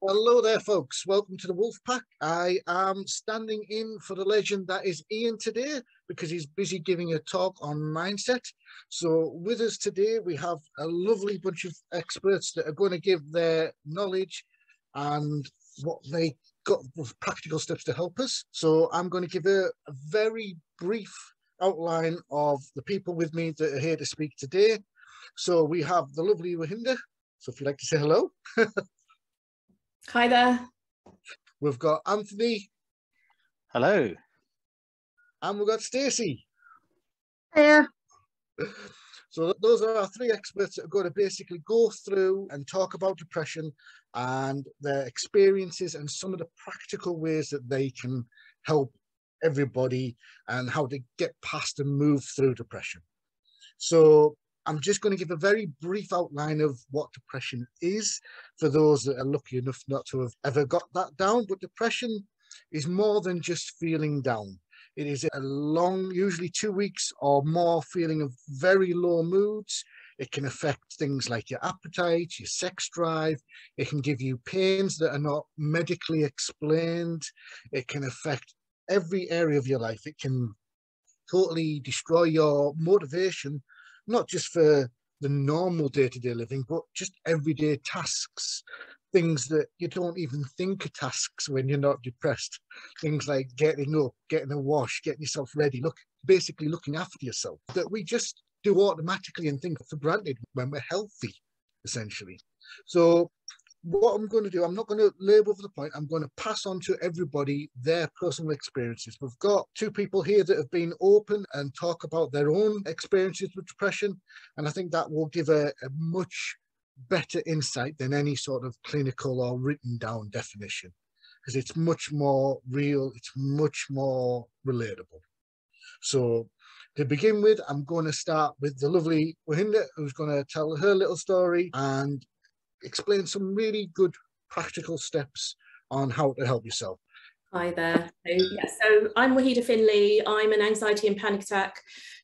Hello there, folks. Welcome to the Wolf Pack. I am standing in for the legend that is Ian today because he's busy giving a talk on mindset. So with us today, we have a lovely bunch of experts that are going to give their knowledge and what they got with practical steps to help us. So I'm going to give a very brief outline of the people with me that are here to speak today. So we have the lovely Wahinda. So if you'd like to say hello. Hi there. We've got Anthony. Hello. And we've got Stacey. Hiya. So those are our three experts that are going to basically go through and talk about depression and their experiences and some of the practical ways that they can help everybody and how to get past and move through depression. So I'm just going to give a very brief outline of what depression is for those that are lucky enough not to have ever got that down. But depression is more than just feeling down. It is a long, usually 2 weeks or more, feeling of very low moods. It can affect things like your appetite, your sex drive. It can give you pains that are not medically explained. It can affect every area of your life. It can totally destroy your motivation, not just for the normal day-to-day living, but just everyday tasks, things that you don't even think are tasks when you're not depressed. Things like getting up, getting a wash, getting yourself ready, basically looking after yourself, that we just do automatically and think for granted when we're healthy, essentially. So what I'm going to do, I'm not going to labour over the point. I'm going to pass on to everybody their personal experiences. We've got two people here that have been open and talk about their own experiences with depression. And I think that will give a much better insight than any sort of clinical or written down definition, because it's much more real, it's much more relatable. So to begin with, I'm going to start with the lovely Wahinda, who's going to tell her little story and explain some really good practical steps on how to help yourself. Hi there. So I'm Wahida Finley. I'm an anxiety and panic attack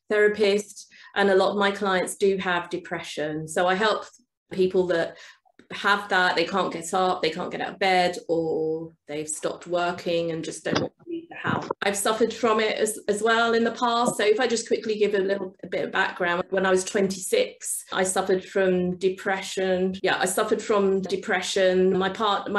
therapist, and a lot of my clients do have depression. So I help people that have that, they can't get up, they can't get out of bed, or they've stopped working and just don't want to leave the house. I've suffered from it as well in the past. So if I just quickly give a bit of background, when I was 26, I suffered from depression. I suffered from depression. My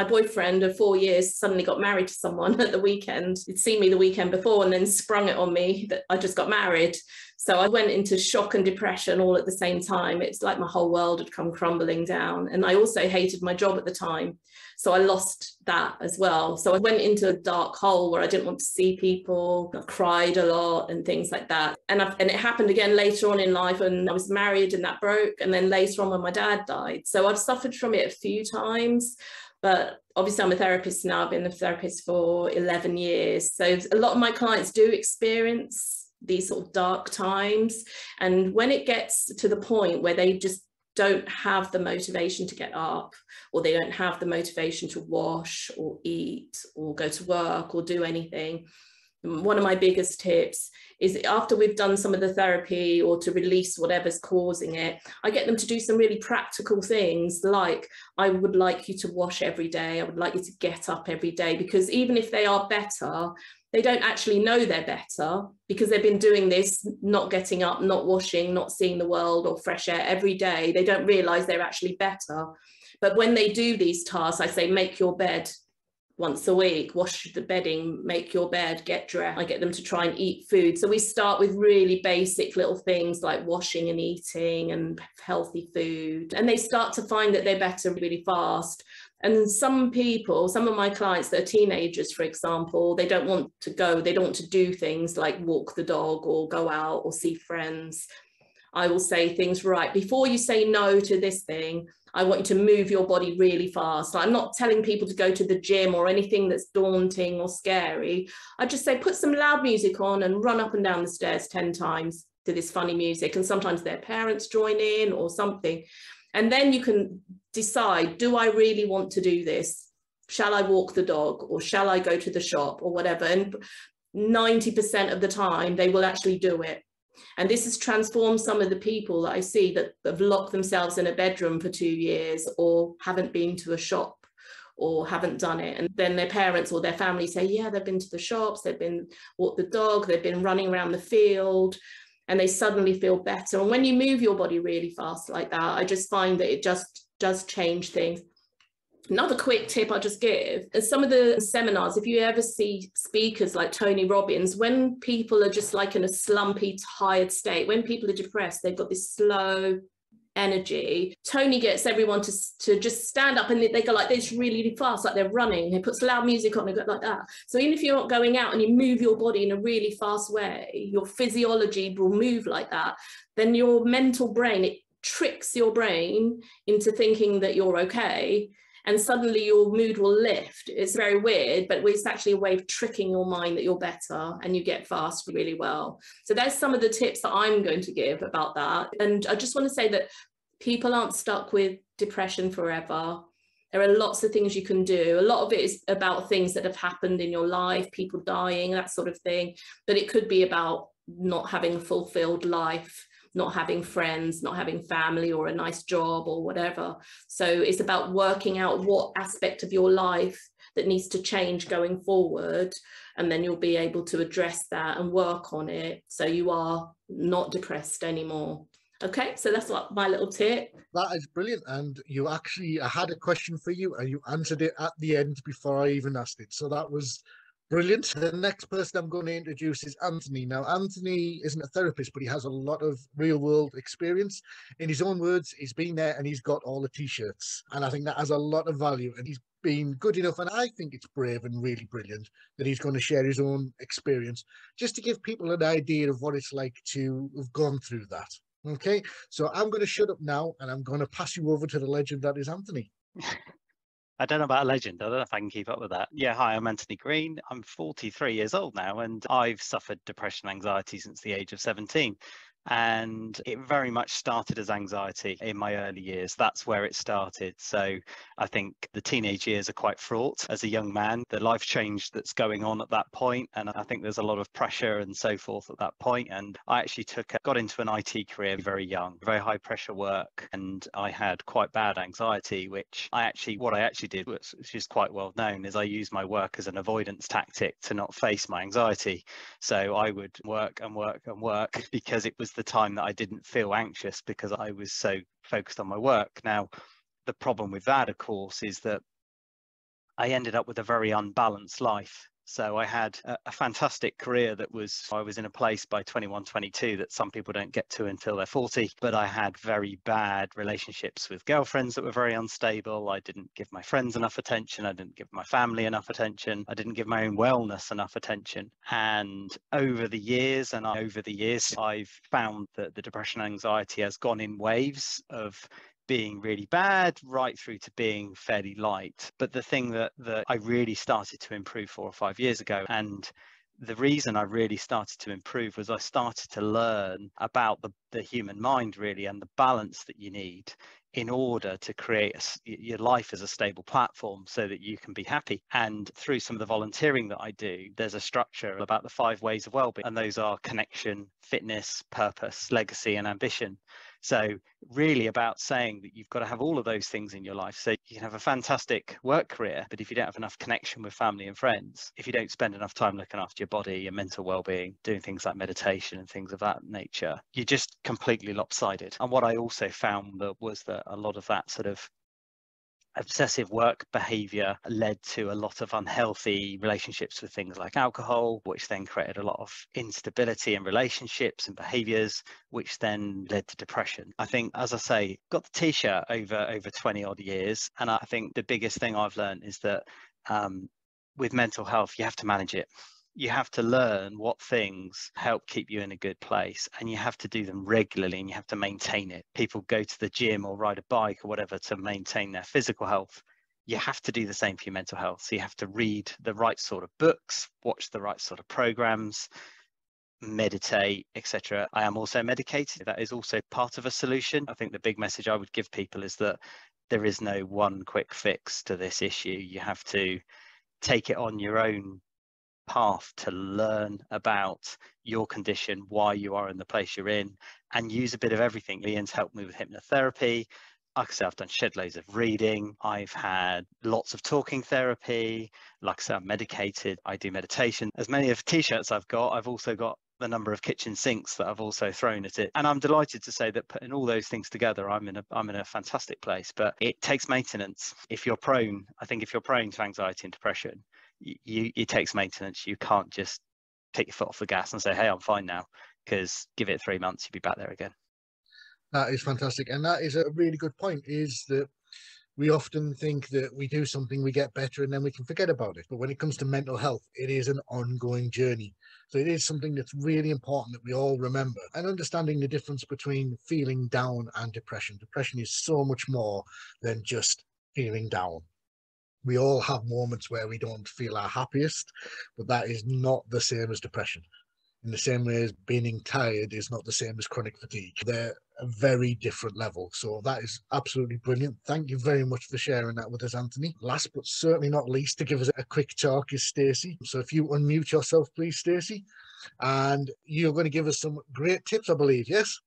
boyfriend of 4 years suddenly got married to someone at the weekend. He'd seen me the weekend before and then sprung it on me that I just got married. So I went into shock and depression all at the same time. It's like my whole world had come crumbling down. And I also hated my job at the time. So I lost that as well. So I went into a dark hole where I didn't want to see people. I cried a lot and things like that. And it happened again later on in life, and I was married and that broke. And then later on when my dad died. So I've suffered from it a few times. But obviously I'm a therapist now. I've been a therapist for 11 years. So a lot of my clients do experience these sort of dark times, and when it gets to the point where they just don't have the motivation to get up, or they don't have the motivation to wash or eat or go to work or do anything, one of my biggest tips is, after we've done some of the therapy or to release whatever's causing it, I get them to do some really practical things, like I would like you to wash every day, I would like you to get up every day, because even if they are better, they don't actually know they're better because they've been doing this, not getting up, not washing, not seeing the world or fresh air every day. They don't realize they're actually better. But when they do these tasks, I say, make your bed once a week, wash the bedding, make your bed, get dressed. I get them to try and eat food. So we start with really basic little things like washing and eating and healthy food. And they start to find that they're better really fast. And some people, some of my clients that are teenagers, for example, they don't want to go, they don't want to do things like walk the dog or go out or see friends. I will say things, right, before you say no to this thing, I want you to move your body really fast. I'm not telling people to go to the gym or anything that's daunting or scary. I just say, put some loud music on and run up and down the stairs 10 times to this funny music. And sometimes their parents join in or something. And then you can decide, do I really want to do this? Shall I walk the dog, or shall I go to the shop or whatever? And 90% of the time they will actually do it. And this has transformed some of the people that I see that have locked themselves in a bedroom for 2 years or haven't been to a shop or haven't done it. And then their parents or their family say, yeah, they've been to the shops, they've been walked the dog, they've been running around the field, and they suddenly feel better. And when you move your body really fast like that, I just find that it just does change things. Another quick tip I'll just give is some of the seminars, if you ever see speakers like Tony Robbins, when people are just like in a slumpy, tired state, when people are depressed, they've got this slow energy. Tony gets everyone to just stand up and they go like this really, really fast, like they're running. He puts loud music on and go like that. So even if you're not going out and you move your body in a really fast way, your physiology will move like that, then your mental brain, it tricks your brain into thinking that you're okay. And suddenly your mood will lift. It's very weird, but it's actually a way of tricking your mind that you're better and you get fast really well. So there's some of the tips that I'm going to give about that. And I just want to say that people aren't stuck with depression forever. There are lots of things you can do. A lot of it is about things that have happened in your life, people dying, that sort of thing. But it could be about not having a fulfilled life, not having friends, not having family or a nice job or whatever. So it's about working out what aspect of your life that needs to change going forward, and then you'll be able to address that and work on it so you are not depressed anymore. Okay, so that's what my little tip. That is brilliant. And you actually, I had a question for you and you answered it at the end before I even asked it. So that was brilliant. The next person I'm going to introduce is Anthony. Now, Anthony isn't a therapist, but he has a lot of real world experience. In his own words, he's been there and he's got all the t-shirts. And I think that has a lot of value. And he's been good enough, and I think it's brave and really brilliant that he's going to share his own experience just to give people an idea of what it's like to have gone through that. Okay, so I'm going to shut up now and I'm going to pass you over to the legend that is Anthony. I don't know about a legend. I don't know if I can keep up with that. Yeah, hi, I'm Anthony Green. I'm 43 years old now, and I've suffered depression and anxiety since the age of 17. And it very much started as anxiety in my early years. That's where it started. So I think the teenage years are quite fraught as a young man, the life change that's going on at that point. And I think there's a lot of pressure and so forth at that point. And I actually got into an IT career very young, very high pressure work. And I had quite bad anxiety, what I actually did, which is quite well known, is I used my work as an avoidance tactic to not face my anxiety. So I would work and work and work because it was the time that I didn't feel anxious because I was so focused on my work. Now, the problem with that, of course, is that I ended up with a very unbalanced life. So I had a fantastic career I was in a place by 21, 22 that some people don't get to until they're 40, but I had very bad relationships with girlfriends that were very unstable. I didn't give my friends enough attention. I didn't give my family enough attention. I didn't give my own wellness enough attention. And over the years, I've found that the depression and anxiety has gone in waves of being really bad right through to being fairly light. But the thing that I really started to improve 4 or 5 years ago, and the reason I really started to improve, was I started to learn about the human mind really, and the balance that you need in order to create your life as a stable platform so that you can be happy. And through some of the volunteering that I do, there's a structure about the 5 ways of well-being, and those are connection, fitness, purpose, legacy, and ambition. So really about saying that you've got to have all of those things in your life. So you can have a fantastic work career, but if you don't have enough connection with family and friends, if you don't spend enough time looking after your body, your mental well-being, doing things like meditation and things of that nature, you're just completely lopsided. And what I also found was that a lot of that sort of obsessive work behavior led to a lot of unhealthy relationships with things like alcohol, which then created a lot of instability in relationships and behaviors, which then led to depression. I think, as I say, got the t-shirt over 20 odd years. And I think the biggest thing I've learned is that with mental health, you have to manage it. You have to learn what things help keep you in a good place, and you have to do them regularly, and you have to maintain it. People go to the gym or ride a bike or whatever to maintain their physical health. You have to do the same for your mental health. So you have to read the right sort of books, watch the right sort of programs, meditate, etc. I am also medicated. That is also part of a solution. I think the big message I would give people is that there is no one quick fix to this issue. You have to take it on your own path to learn about your condition, why you are in the place you're in, and use a bit of everything. Ian's helped me with hypnotherapy. like I say, I've done shed loads of reading. I've had lots of talking therapy. Like I say, I'm medicated. I do meditation. As many of t-shirts I've got, I've also got the number of kitchen sinks that I've also thrown at it. And I'm delighted to say that putting all those things together, I'm in a fantastic place. But it takes maintenance. If you're prone to anxiety and depression, it takes maintenance. You can't just take your foot off the gas and say, hey, I'm fine now, because give it 3 months, you'll be back there again. That is fantastic. And that is a really good point, is that we often think that we do something, we get better, and then we can forget about it. But when it comes to mental health, it is an ongoing journey. So it is something that's really important that we all remember. And understanding the difference between feeling down and depression. Depression is so much more than just feeling down. We all have moments where we don't feel our happiest, but that is not the same as depression. In the same way as being tired is not the same as chronic fatigue. They're a very different level. So that is absolutely brilliant. Thank you very much for sharing that with us, Anthony. Last but certainly not least, to give us a quick talk is Stacey. So if you unmute yourself, please, Stacey, and you're going to give us some great tips, I believe, yes?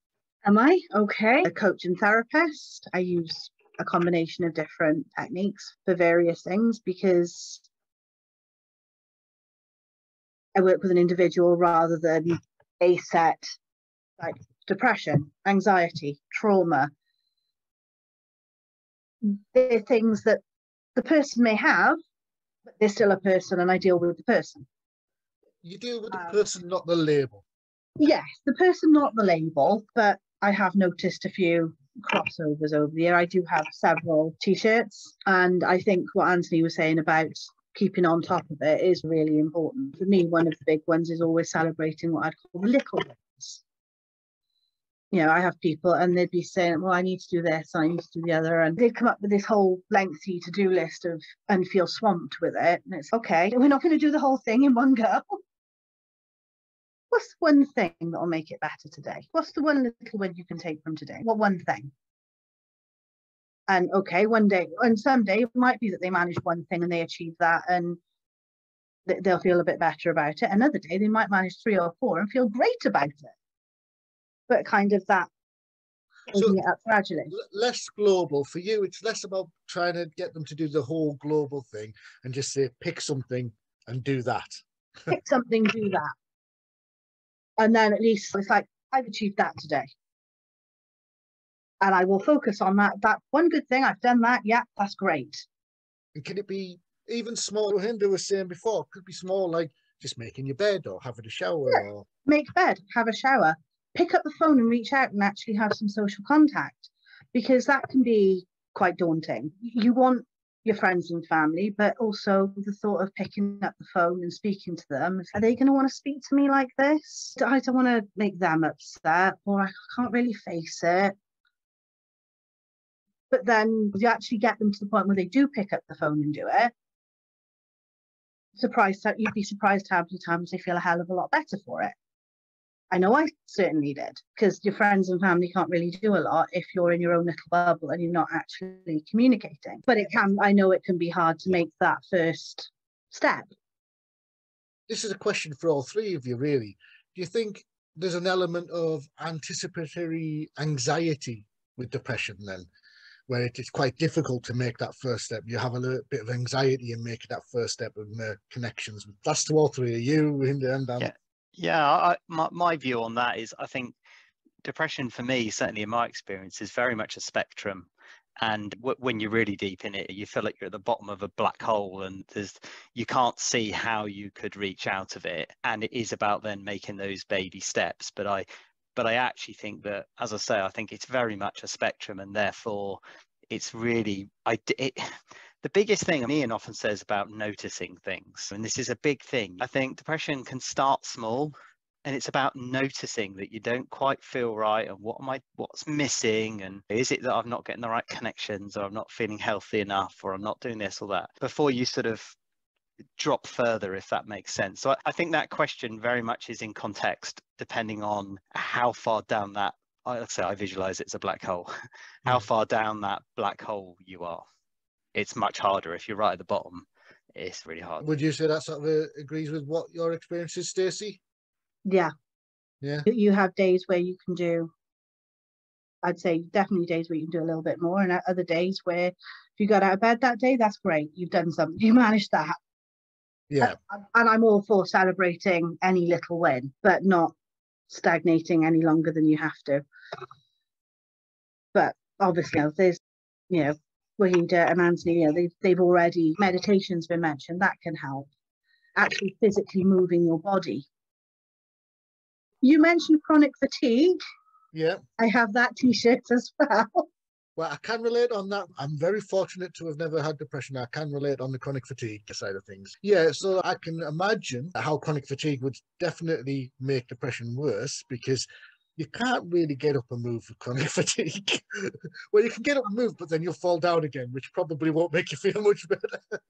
Am I? Okay. A coach and therapist. I use a combination of different techniques for various things because I work with an individual rather than a set, like depression, anxiety, trauma. They're things that the person may have, but they're still a person and I deal with the person. You deal with the person, not the label. Yes, the person, not the label, but I have noticed a few crossovers over the year. I do have several t-shirts, and I think what Anthony was saying about keeping on top of it is really important. For me, one of the big ones is always celebrating what I'd call the little wins. You know, I have people and they'd be saying, well, I need to do this, I need to do the other. And they'd come up with this whole lengthy to-do list of and feel swamped with it. And it's okay, we're not going to do the whole thing in one go. What's one thing that will make it better today? What's the one little win you can take from today? What one thing? And okay, one day, and someday it might be that they manage one thing and they achieve that and they'll feel a bit better about it. Another day they might manage 3 or 4 and feel great about it. But kind of that, building it up gradually. Less global. For you, it's less about trying to get them to do the whole global thing and just say, pick something and do that. Pick something, do that. And then at least it's like, I've achieved that today. And I will focus on that. That one good thing, I've done that. Yeah, that's great. And can it be even small? Hinda was saying before, it could be small, like just making your bed or having a shower. Yeah. Or Make bed, have a shower, pick up the phone and reach out and actually have some social contact, because that can be quite daunting. You want your friends and family, but also the thought of picking up the phone and speaking to them. Are they going to want to speak to me like this? I don't want to make them upset, or I can't really face it. But then you actually get them to the point where they do pick up the phone and do it. You'd be surprised how many times they feel a hell of a lot better for it. I know I certainly did, because your friends and family can't really do a lot if you're in your own little bubble and you're not actually communicating. But I know it can be hard to make that first step. This is a question for all three of you, really. Do you think there's an element of anticipatory anxiety with depression then, where it is quite difficult to make that first step? You have a little bit of anxiety in making that first step and connections. That's to all three of you, Hinda and Dan. Yeah, my view on that is, I think depression for me, certainly in my experience, is very much a spectrum. And when you're really deep in it, you feel like you're at the bottom of a black hole and you can't see how you could reach out of it. And it is about then making those baby steps. But I actually think that, as I say, I think it's very much a spectrum, and therefore it's really, the biggest thing Ian often says about noticing things, and this is a big thing, I think depression can start small, and it's about noticing that you don't quite feel right, and what's missing, and is it that I'm not getting the right connections, or I'm not feeling healthy enough, or I'm not doing this or that, before you sort of drop further, if that makes sense. So I think that question very much is in context, depending on how far down that, let's say I visualize it as a black hole, how far down that black hole you are. It's much harder. If you're right at the bottom, it's really hard. Would you say that sort of agrees with what your experience is, Stacey? Yeah. Yeah. You have days where you can do I'd say definitely days where you can do a little bit more, and other days where if you got out of bed that day, that's great. You've done something. You managed that. Yeah. And I'm all for celebrating any little win, but not stagnating any longer than you have to. But obviously, there's, Wahida and Anthony, they've already, meditation's been mentioned, that can help. Actually physically moving your body. You mentioned chronic fatigue. Yeah. I have that t-shirt as well. Well, I can relate on that. I'm very fortunate to have never had depression. I can relate on the chronic fatigue side of things. Yeah, so I can imagine how chronic fatigue would definitely make depression worse, because you can't really get up and move with chronic fatigue. Well, you can get up and move, but then you'll fall down again, which probably won't make you feel much better.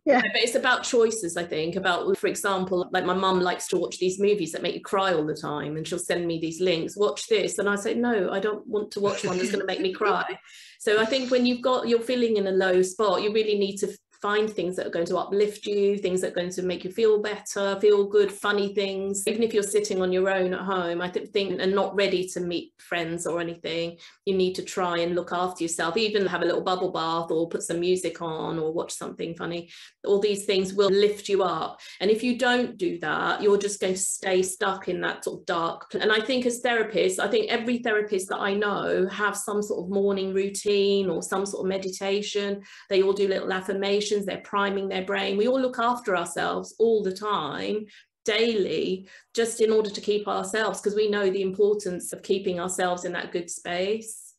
Yeah, but it's about choices, I think. About, for example, like my mum likes to watch these movies that make you cry all the time, and she'll send me these links, watch this, and I say, no, I don't want to watch one that's going to make me cry. So I think when you're feeling in a low spot, you really need to find things that are going to uplift you, things that are going to make you feel better, feel good, funny things. Even if you're sitting on your own at home, I think, and not ready to meet friends or anything, you need to try and look after yourself, even have a little bubble bath or put some music on or watch something funny. All these things will lift you up. And if you don't do that, you're just going to stay stuck in that sort of dark. And I think as therapists, I think every therapist that I know have some sort of morning routine or some sort of meditation. They all do little affirmations. They're priming their brain. We all look after ourselves all the time, daily, just in order to keep ourselves, because we know the importance of keeping ourselves in that good space.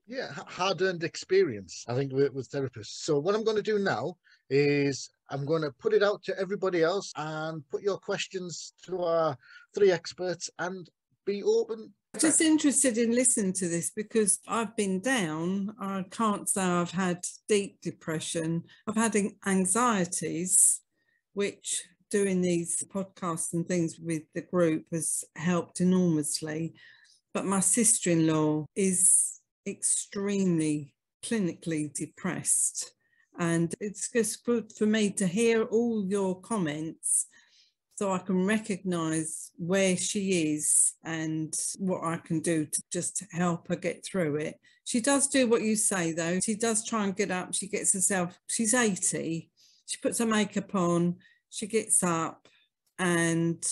Yeah, hard-earned experience, I think, with therapists. So what I'm going to do now is I'm going to put it out to everybody else and put your questions to our three experts and be open. Just interested in listening to this, because I've been down. I can't say I've had deep depression. I've had anxieties, which doing these podcasts and things with the group has helped enormously. But my sister-in-law is extremely clinically depressed, and it's just good for me to hear all your comments so I can recognise where she is and what I can do to just help her get through it. She does do what you say, though. She does try and get up. She gets herself, she's 80. She puts her makeup on. She gets up and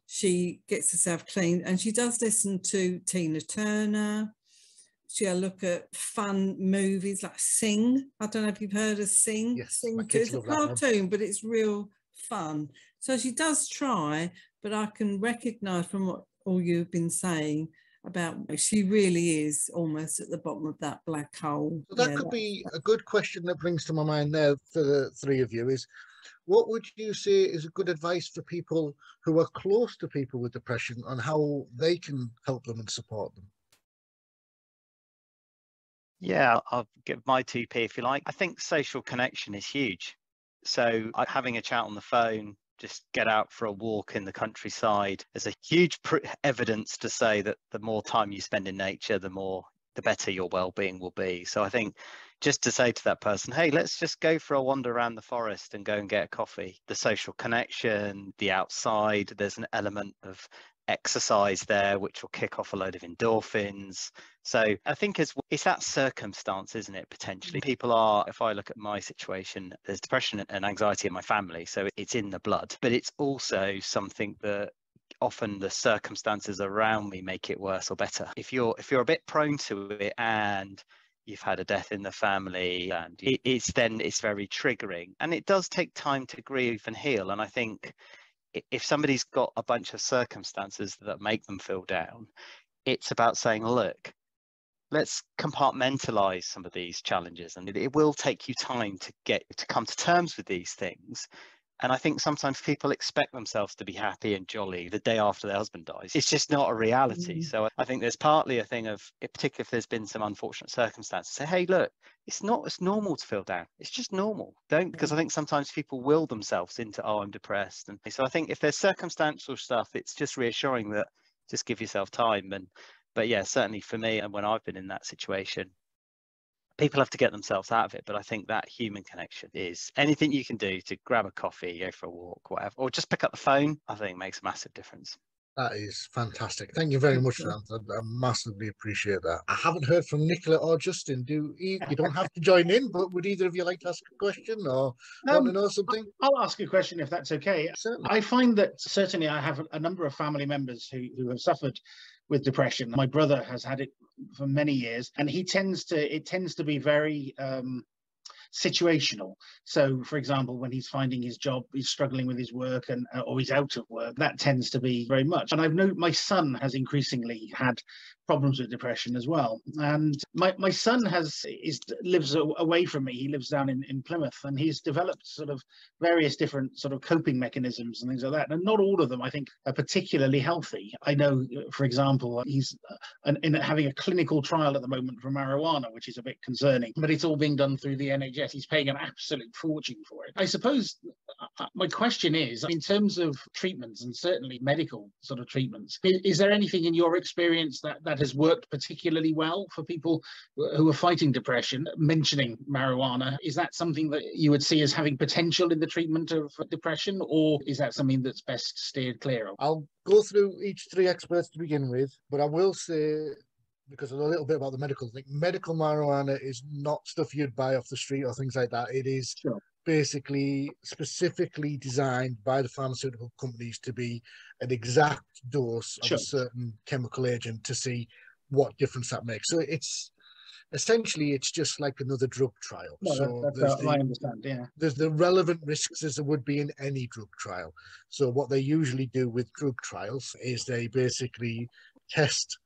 she gets herself clean. And she does listen to Tina Turner. She'll look at fun movies like Sing. I don't know if you've heard of Sing. Yes, Sing my too. kids It's a love that one. cartoon, but it's real fun. So she does try, but I can recognise from what all you've been saying about she really is almost at the bottom of that black hole. So that could be a good question that brings to my mind now for the three of you is, what would you say is a good advice for people who are close to people with depression on how they can help them and support them? Yeah, I'll give my 2p if you like. I think social connection is huge. So having a chat on the phone, just get out for a walk in the countryside. There's a huge evidence to say that the more time you spend in nature, the better your well-being will be. So I think just to say to that person, hey, let's just go for a wander around the forest and go and get a coffee. The social connection, the outside, there's an element of exercise there which will kick off a load of endorphins. So I think it's that circumstance, isn't it? Potentially people are, if I look at my situation, there's depression and anxiety in my family, so it's in the blood, but it's also something that often the circumstances around me make it worse or better. If you're a bit prone to it and you've had a death in the family, and it's very triggering, and it does take time to grieve and heal. And I think if somebody's got a bunch of circumstances that make them feel down, it's about saying, look, let's compartmentalize some of these challenges, and it will take you time to come to terms with these things. And I think sometimes people expect themselves to be happy and jolly the day after their husband dies. It's just not a reality. So I think there's partly a thing of, particularly if there's been some unfortunate circumstances, say, hey, look, it's normal to feel down. It's just normal. Because I think sometimes people will themselves into, oh, I'm depressed. And so I think if there's circumstantial stuff, it's just reassuring that just give yourself time. But yeah, certainly for me, and when I've been in that situation, people have to get themselves out of it. But I think that human connection is anything you can do to grab a coffee, go for a walk, whatever, or just pick up the phone, I think makes a massive difference. That is fantastic. Thank you very much for that. I massively appreciate that. I haven't heard from Nicola or Justin. You don't have to join in, but would either of you like to ask a question or want to know something? I'll ask a question if that's okay. Certainly. I find that certainly I have a number of family members who have suffered with depression. My brother has had it for many years, and it tends to be very situational. So, for example, when he's finding his job, he's struggling with his work, or he's out of work, that tends to be very much. And I've known my son has increasingly had problems with depression as well. And my son lives away from me. He lives down in Plymouth, and he's developed sort of various different sort of coping mechanisms and things like that. And not all of them, I think, are particularly healthy. I know, for example, he's having a clinical trial at the moment for marijuana, which is a bit concerning, but it's all being done through the NHS. He's paying an absolute fortune for it. I suppose my question is, in terms of treatments, and certainly medical sort of treatments, is there anything in your experience that has worked particularly well for people who are fighting depression? Mentioning marijuana, is that something that you would see as having potential in the treatment of depression, or is that something that's best steered clear of? I'll go through each three experts to begin with, but I will say, because of a little bit about the medical thing, medical marijuana is not stuff you'd buy off the street or things like that. It is basically specifically designed by the pharmaceutical companies to be an exact dose of a certain chemical agent to see what difference that makes. So it's just like another drug trial. I understand, yeah. There's the relevant risks as there would be in any drug trial. So what they usually do with drug trials is they basically test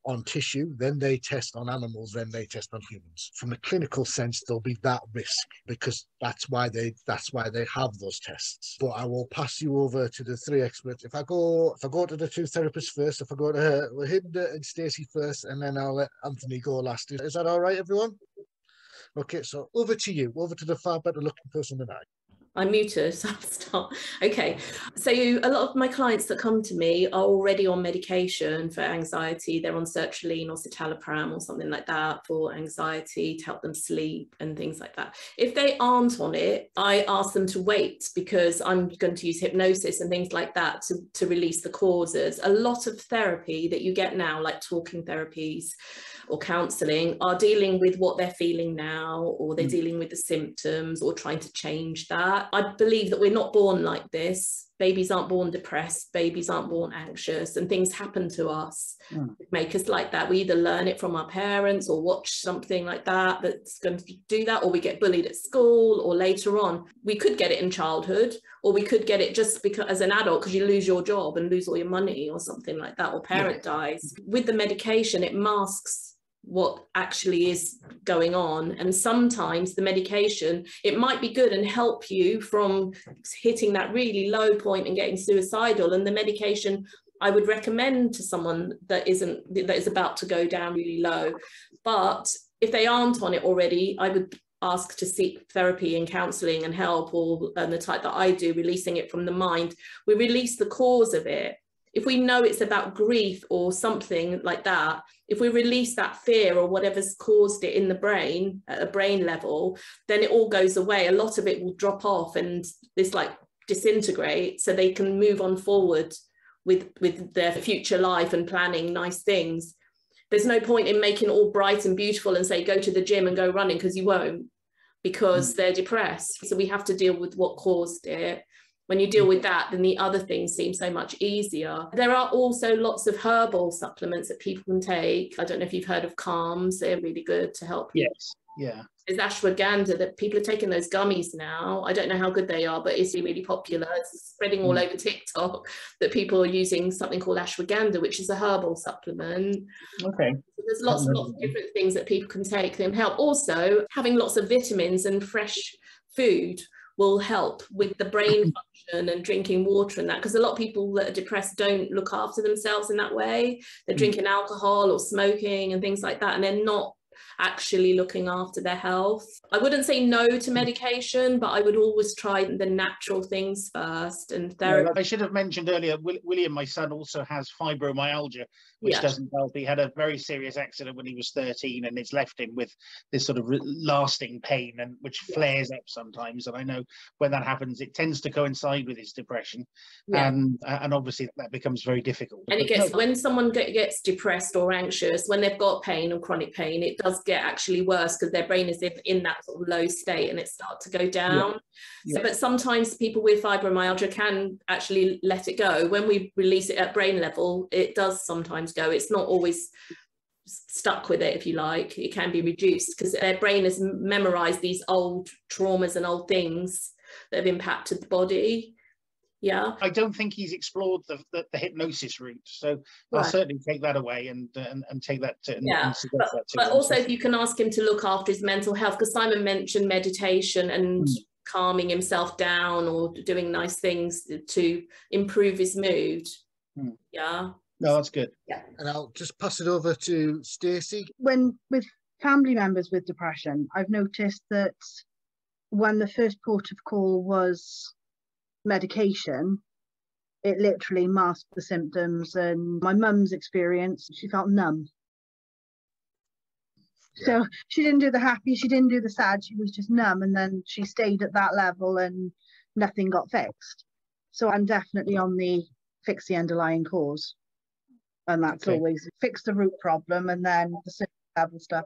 on tissue, then they test on animals, then they test on humans. From a clinical sense, there'll be that risk because that's why they have those tests. But I will pass you over to the three experts. If I go to the two therapists first, if I go to Hinda and Stacey first, and then I'll let Anthony go last. Is that all right, everyone? Okay, so over to you, over to the far better looking person than I. I'm muted, so I'll start. Okay, so a lot of my clients that come to me are already on medication for anxiety. They're on sertraline or citalopram or something like that for anxiety to help them sleep and things like that. If they aren't on it, I ask them to wait because I'm going to use hypnosis and things like that to release the causes. A lot of therapy that you get now, like talking therapies or counselling, are dealing with what they're feeling now, or they're dealing with the symptoms or trying to change that. I believe that we're not born like this. Babies aren't born depressed, babies aren't born anxious, and things happen to us, make us like that. We either learn it from our parents or watch something like that that's going to do that, or we get bullied at school, or later on. We could get it in childhood, or we could get it just because as an adult, because you lose your job and lose all your money or something like that, or parent dies. With the medication, it masks what actually is going on, and sometimes the medication, it might be good and help you from hitting that really low point and getting suicidal, and the medication I would recommend to someone that is about to go down really low. But if they aren't on it already, I would ask to seek therapy and counselling and help, or the type that I do, releasing it from the mind. We release the cause of it. If we know it's about grief or something like that, if we release that fear or whatever's caused it in the brain, at a brain level, then it all goes away. A lot of it will drop off and this like disintegrate, so they can move on forward with their future life and planning nice things. There's no point in making it all bright and beautiful and say, go to the gym and go running, because you won't, because they're depressed. So we have to deal with what caused it. When you deal with that, then the other things seem so much easier. There are also lots of herbal supplements that people can take. I don't know if you've heard of Calms. They're really good to help you. Yes, yeah. There's ashwagandha that people are taking those gummies now. I don't know how good they are, but it's really popular. It's spreading all over TikTok that people are using something called ashwagandha, which is a herbal supplement. Okay. So there's lots of different things that people can take that help. Also, having lots of vitamins and fresh food will help with the brain function, and drinking water and that, because a lot of people that are depressed don't look after themselves in that way. They're drinking alcohol or smoking and things like that, and they're not actually looking after their health. I wouldn't say no to medication, but I would always try the natural things first. And therapy. I should have mentioned earlier, William, my son, also has fibromyalgia, which doesn't help. He had a very serious accident when he was 13, and it's left him with this sort of lasting pain, and which flares up sometimes. And I know when that happens, it tends to coincide with his depression, and obviously that becomes very difficult. And when someone gets depressed or anxious, when they've got pain or chronic pain, it does get actually worse because their brain is in that sort of low state and it starts to go down. So, but sometimes people with fibromyalgia can actually let it go. When we release it at brain level, it does sometimes go. It's not always stuck with it, if you like. It can be reduced because their brain has memorized these old traumas and old things that have impacted the body. I don't think he's explored the hypnosis route, so I'll certainly take that away and take that to and suggest that to but him. also you can ask him to look after his mental health, because Simon mentioned meditation and calming himself down or doing nice things to improve his mood. No, that's good. And I'll just pass it over to Stacey. When with family members with depression, I've noticed that when the first port of call was medication, it literally masked the symptoms. And my mum's experience, she felt numb. So she didn't do the happy, she didn't do the sad, she was just numb, and then she stayed at that level and nothing got fixed. So I'm definitely on the fix the underlying cause, and that's always fix the root problem, and then the surface level stuff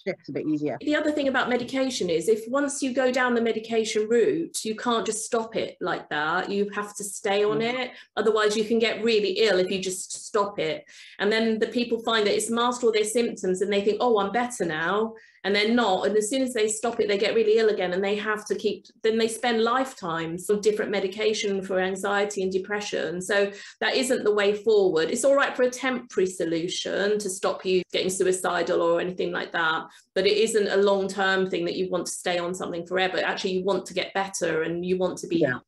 shifts a bit easier. The other thing about medication is if once you go down the medication route, you can't just stop it like that. You have to stay on it. Otherwise you can get really ill if you just stop it. And then the people find that it's masked all their symptoms and they think, oh, I'm better now. And they're not. And as soon as they stop it, they get really ill again, and they have to then they spend lifetimes on different medication for anxiety and depression. So that isn't the way forward. It's all right for a temporary solution to stop you getting suicidal or anything like that, but it isn't a long-term thing that you want to stay on something forever. Actually, you want to get better and you want to be healthy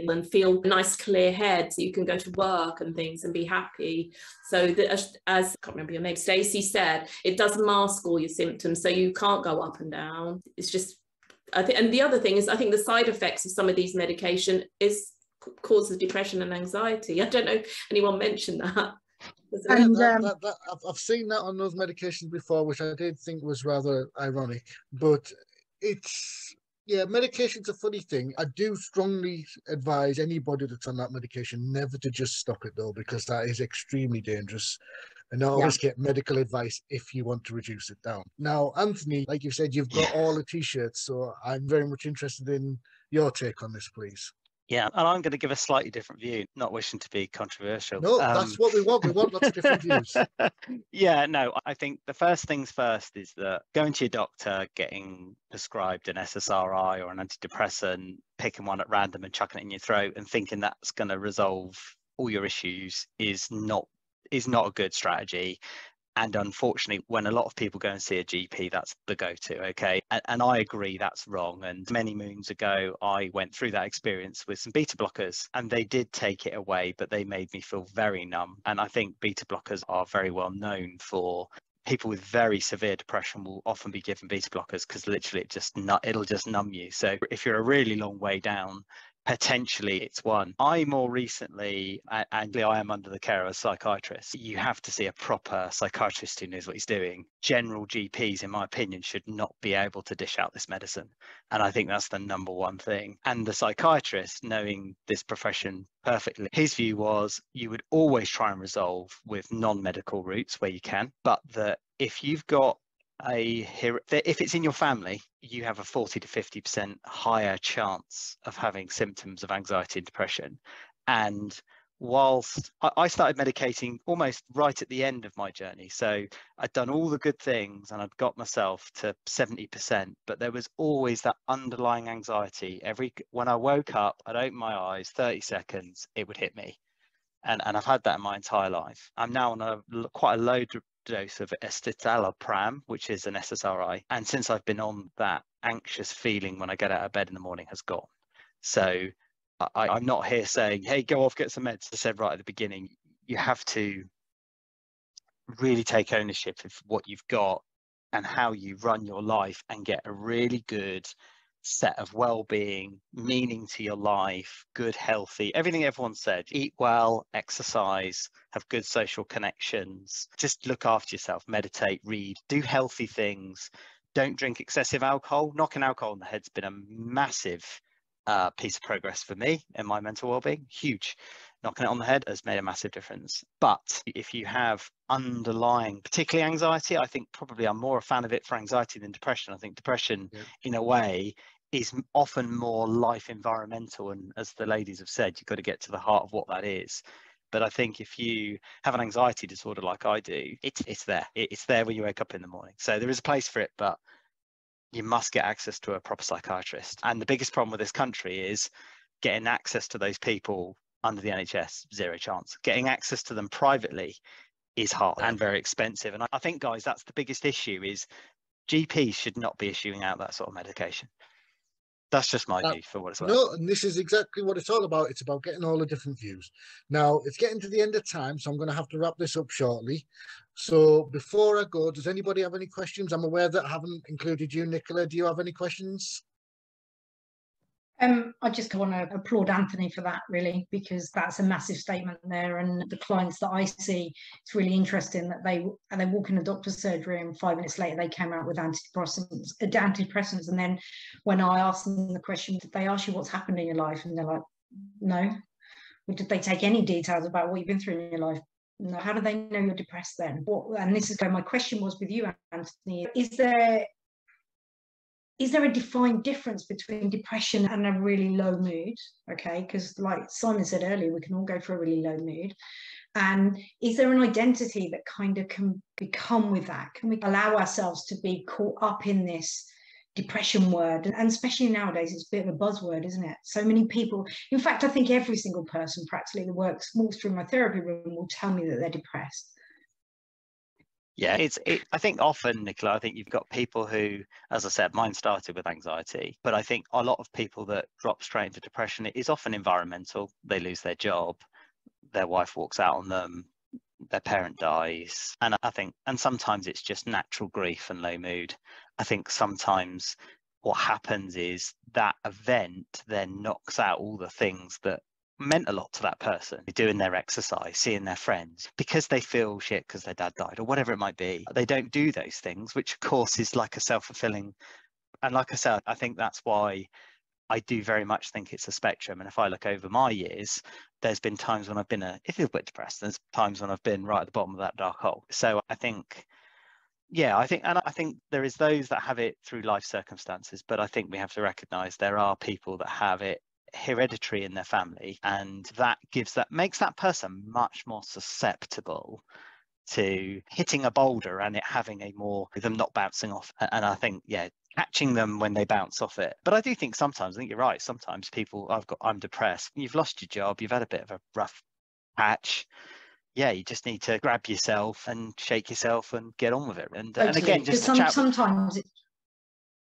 and feel a nice clear head so you can go to work and things and be happy. So that, as I can't remember your name, Stacey said, it does mask all your symptoms, so you can't go up and down. It's just, and the other thing is, I think the side effects of some of these medication causes depression and anxiety. I don't know if anyone mentioned that. And I've seen that on those medications before, which I did think was rather ironic, but it's, medication's a funny thing. I do strongly advise anybody that's on that medication never to just stop it though, because that is extremely dangerous. And always get medical advice if you want to reduce it down. Now, Anthony, like you said, you've got all the t-shirts, so I'm very much interested in your take on this, please. Yeah, and I'm going to give a slightly different view, not wishing to be controversial. No, that's what we want. We want lots of different views. I think the first things first is that going to your doctor, getting prescribed an SSRI or an antidepressant, picking one at random and chucking it in your throat and thinking that's going to resolve all your issues is not a good strategy. And unfortunately, when a lot of people go and see a GP, that's the go-to, okay? And I agree that's wrong. And many moons ago, I went through that experience with some beta blockers, and they did take it away, but they made me feel very numb. And I think beta blockers are very well known for people with very severe depression will often be given beta blockers because literally it'll just numb you. So if you're a really long way down, potentially it's one. I more recently, and I am under the care of a psychiatrist. You have to see a proper psychiatrist who knows what he's doing. General GPs, in my opinion, should not be able to dish out this medicine. And I think that's the number one thing. And the psychiatrist, knowing this profession perfectly, his view was you would always try and resolve with non-medical routes where you can, but that if you've got if it's in your family, you have a 40 to 50% higher chance of having symptoms of anxiety and depression. And whilst I started medicating almost right at the end of my journey, so I'd done all the good things and I'd got myself to 70%, but there was always that underlying anxiety. When I woke up, I'd open my eyes, 30 seconds, it would hit me. And I've had that in my entire life. I'm now on quite a low dose of escitalopram, which is an SSRI. And since I've been on that, anxious feeling when I get out of bed in the morning has gone. So I'm not here saying, hey, go off, get some meds. I said right at the beginning, you have to really take ownership of what you've got and how you run your life and get a really good set of well-being, meaning to your life, good, healthy, everything everyone said. Eat well, exercise, have good social connections, just look after yourself, meditate, read, do healthy things, don't drink excessive alcohol. Knocking alcohol on the head's been a massive piece of progress for me in my mental well-being. Huge. Knocking it on the head has made a massive difference. But if you have underlying, particularly anxiety, I think probably I'm more a fan of it for anxiety than depression. I think depression, in a way, is often more life environmental. And as the ladies have said, you've got to get to the heart of what that is. But I think if you have an anxiety disorder like I do, it's there. It's there when you wake up in the morning. So there is a place for it, but you must get access to a proper psychiatrist. And the biggest problem with this country is getting access to those people under the NHS, zero chance. Getting access to them privately is hard and very expensive. And I think, guys, that's the biggest issue is GPs should not be issuing out that sort of medication. That's just my view for what it's worth. No, and this is exactly what it's all about. It's about getting all the different views. Now, it's getting to the end of time, so I'm going to have to wrap this up shortly. So before I go, does anybody have any questions? I'm aware that I haven't included you, Nicola. Do you have any questions? I just want to applaud Anthony for that, really, because that's a massive statement there. And the clients that I see, it's really interesting that they walk in a doctor's surgery and 5 minutes later they came out with antidepressants. And then when I ask them the question, did they ask you what's happened in your life? And they're like, no. Well, did they take any details about what you've been through in your life? No. How do they know you're depressed then? And this is where my question was with you, Anthony. Is there a defined difference between depression and a really low mood? Okay, because like Simon said earlier, we can all go for a really low mood. And is there an identity that kind of can become with that? Can we allow ourselves to be caught up in this depression word? And especially nowadays, it's a bit of a buzzword, isn't it? So many people, in fact, I think every single person practically that walks through my therapy room will tell me that they're depressed. Yeah, I think often, Nicola, I think you've got people who, as I said, mine started with anxiety, but I think a lot of people that drop straight into depression, it is often environmental. They lose their job, their wife walks out on them, their parent dies. And I think, and sometimes it's just natural grief and low mood. I think sometimes what happens is that event then knocks out all the things that meant a lot to that person, doing their exercise, seeing their friends, because they feel shit because their dad died or whatever it might be. They don't do those things, which of course is like a self-fulfilling. And like I said, I think that's why I do very much think it's a spectrum. And if I look over my years, there's been times when I've been a little bit depressed. There's times when I've been right at the bottom of that dark hole. So I think, yeah, I think there is those that have it through life circumstances, but I think we have to recognize there are people that have it hereditary in their family, and that makes that person much more susceptible to hitting a boulder and it having them not bouncing off. And I think, yeah, catching them when they bounce off it. But I do think sometimes, I think you're right, sometimes people, I'm depressed, you've lost your job, you've had a bit of a rough patch, yeah, you just need to grab yourself and shake yourself and get on with it. And again, just sometimes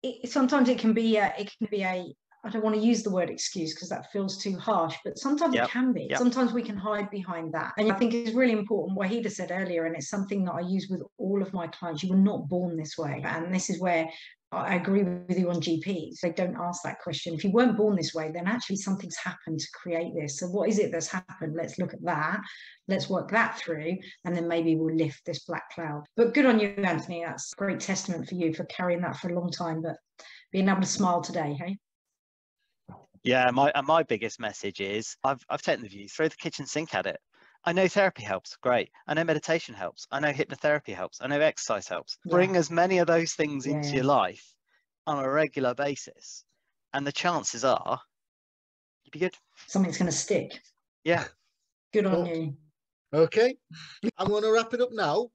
it can be a I don't want to use the word excuse because that feels too harsh, but sometimes it can be. Sometimes we can hide behind that. And I think it's really important what Wahida said earlier, and it's something that I use with all of my clients. You were not born this way. And this is where I agree with you on GPs. They don't ask that question. If you weren't born this way, then actually something's happened to create this. So what is it that's happened? Let's look at that. Let's work that through. And then maybe we'll lift this black cloud. But good on you, Anthony. That's a great testament for you for carrying that for a long time, but being able to smile today, hey? Yeah, my biggest message is I've taken the view, throw the kitchen sink at it. I know therapy helps, great. I know meditation helps. I know hypnotherapy helps. I know exercise helps. Yeah. Bring as many of those things into your life on a regular basis, and the chances are you'd be good. Something's going to stick. Yeah. Good on you. Okay, I'm going to wrap it up now.